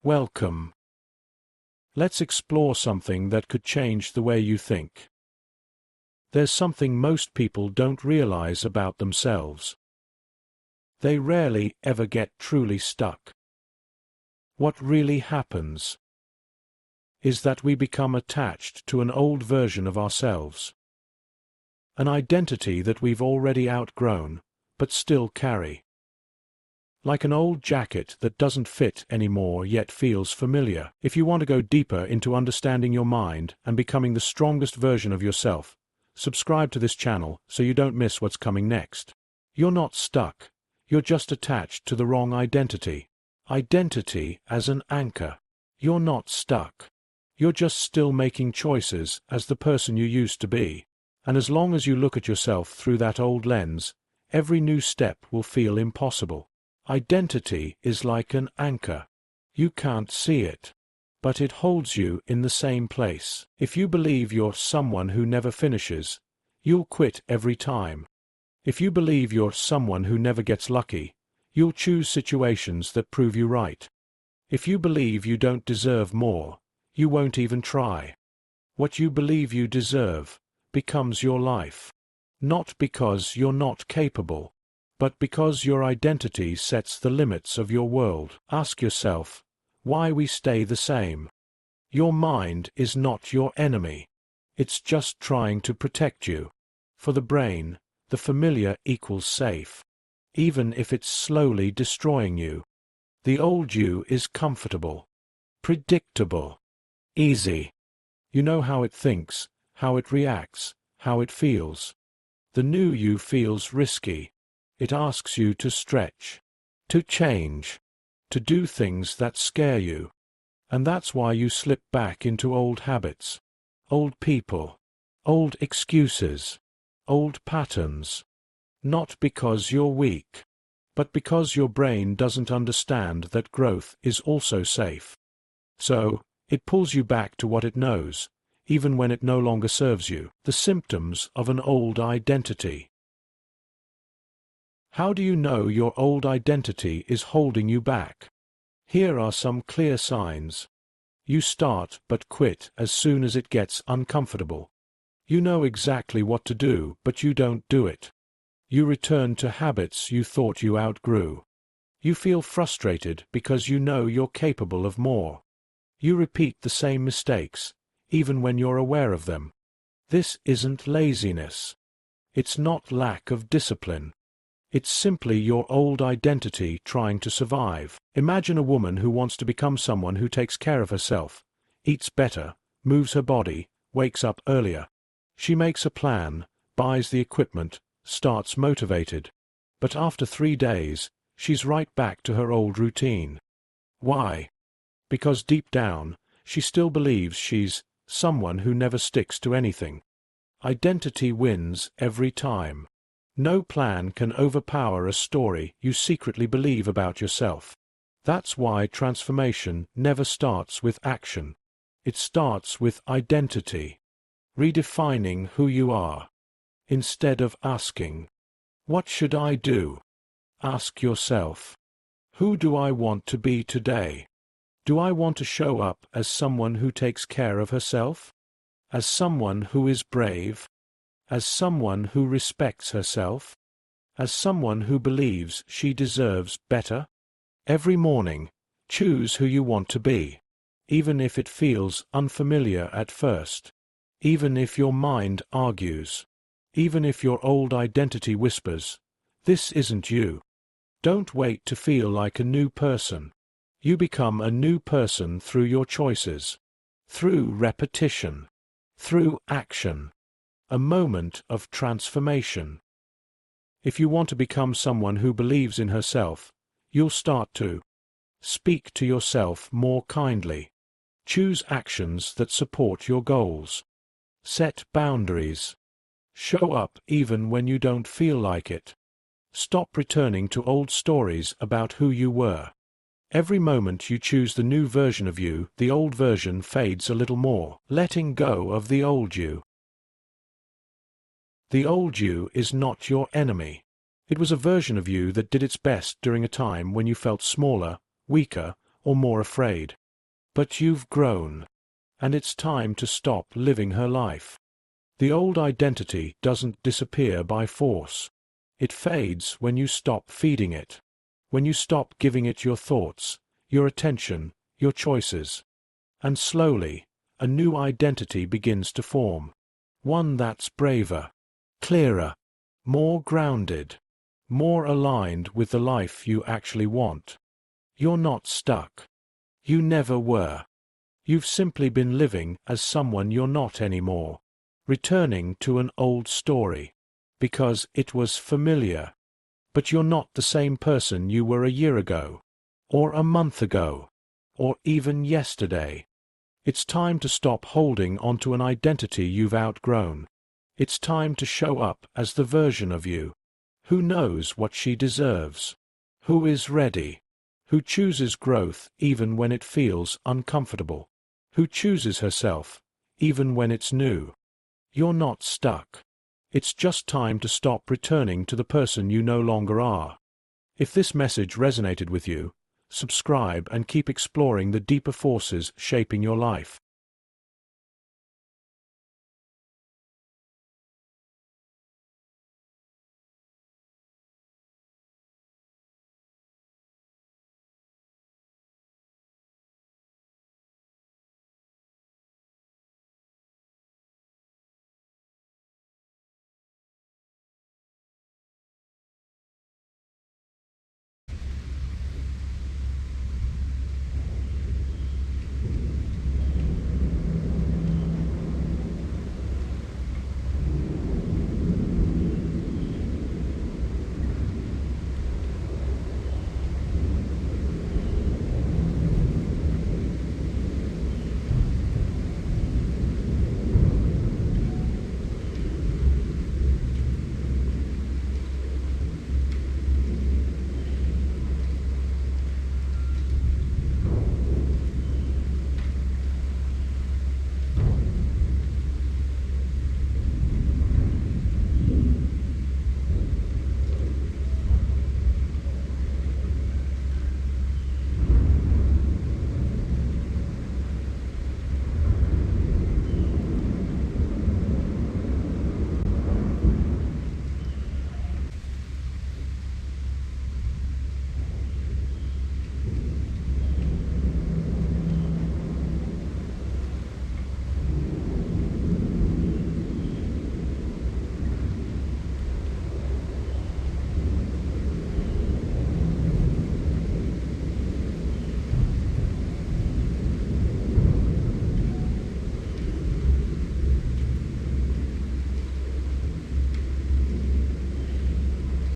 Welcome. Let's explore something that could change the way you think. There's something most people don't realize about themselves. They rarely ever get truly stuck. What really happens is that we become attached to an old version of ourselves. An identity that we've already outgrown, but still carry. Like an old jacket that doesn't fit anymore yet feels familiar. If you want to go deeper into understanding your mind and becoming the strongest version of yourself, subscribe to this channel so you don't miss what's coming next. You're not stuck, you're just attached to the wrong identity. Identity as an anchor. You're not stuck. You're just still making choices as the person you used to be. And as long as you look at yourself through that old lens, every new step will feel impossible. Identity is like an anchor. You can't see it, but it holds you in the same place. If you believe you're someone who never finishes, you'll quit every time. If you believe you're someone who never gets lucky, you'll choose situations that prove you right. If you believe you don't deserve more, you won't even try. What you believe you deserve becomes your life. Not because you're not capable, but because your identity sets the limits of your world. Ask yourself why we stay the same. Your mind is not your enemy. It's just trying to protect you. For the brain, the familiar equals safe, even if it's slowly destroying you. The old you is comfortable, predictable, easy. You know how it thinks, how it reacts, how it feels. The new you feels risky. It asks you to stretch, to change, to do things that scare you. And that's why you slip back into old habits, old people, old excuses, old patterns. Not because you're weak, but because your brain doesn't understand that growth is also safe. So, it pulls you back to what it knows, even when it no longer serves you. The symptoms of an old identity. How do you know your old identity is holding you back? Here are some clear signs. You start but quit as soon as it gets uncomfortable. You know exactly what to do, but you don't do it. You return to habits you thought you outgrew. You feel frustrated because you know you're capable of more. You repeat the same mistakes, even when you're aware of them. This isn't laziness. It's not lack of discipline. It's simply your old identity trying to survive. Imagine a woman who wants to become someone who takes care of herself, eats better, moves her body, wakes up earlier. She makes a plan, buys the equipment, starts motivated. But after 3 days, she's right back to her old routine. Why? Because deep down, she still believes she's someone who never sticks to anything. Identity wins every time. No plan can overpower a story you secretly believe about yourself. That's why transformation never starts with action. It starts with identity. Redefining who you are. Instead of asking, "What should I do?" ask yourself, "Who do I want to be today?" Do I want to show up as someone who takes care of herself? As someone who is brave? As someone who respects herself? As someone who believes she deserves better? Every morning, choose who you want to be, even if it feels unfamiliar at first, even if your mind argues, even if your old identity whispers, "This isn't you." Don't wait to feel like a new person. You become a new person through your choices, through repetition, through action. A moment of transformation. If you want to become someone who believes in herself, you'll start to speak to yourself more kindly. Choose actions that support your goals. Set boundaries. Show up even when you don't feel like it. Stop returning to old stories about who you were. Every moment you choose the new version of you, the old version fades a little more, letting go of the old you. The old you is not your enemy. It was a version of you that did its best during a time when you felt smaller, weaker, or more afraid. But you've grown. And it's time to stop living her life. The old identity doesn't disappear by force. It fades when you stop feeding it. When you stop giving it your thoughts, your attention, your choices. And slowly, a new identity begins to form. One that's braver, clearer, more grounded, more aligned with the life you actually want. You're not stuck. You never were. You've simply been living as someone you're not anymore, returning to an old story, because it was familiar. But you're not the same person you were a year ago, or a month ago, or even yesterday. It's time to stop holding onto an identity you've outgrown. It's time to show up as the version of you who knows what she deserves, who is ready, who chooses growth even when it feels uncomfortable, who chooses herself even when it's new. You're not stuck. It's just time to stop returning to the person you no longer are. If this message resonated with you, subscribe and keep exploring the deeper forces shaping your life.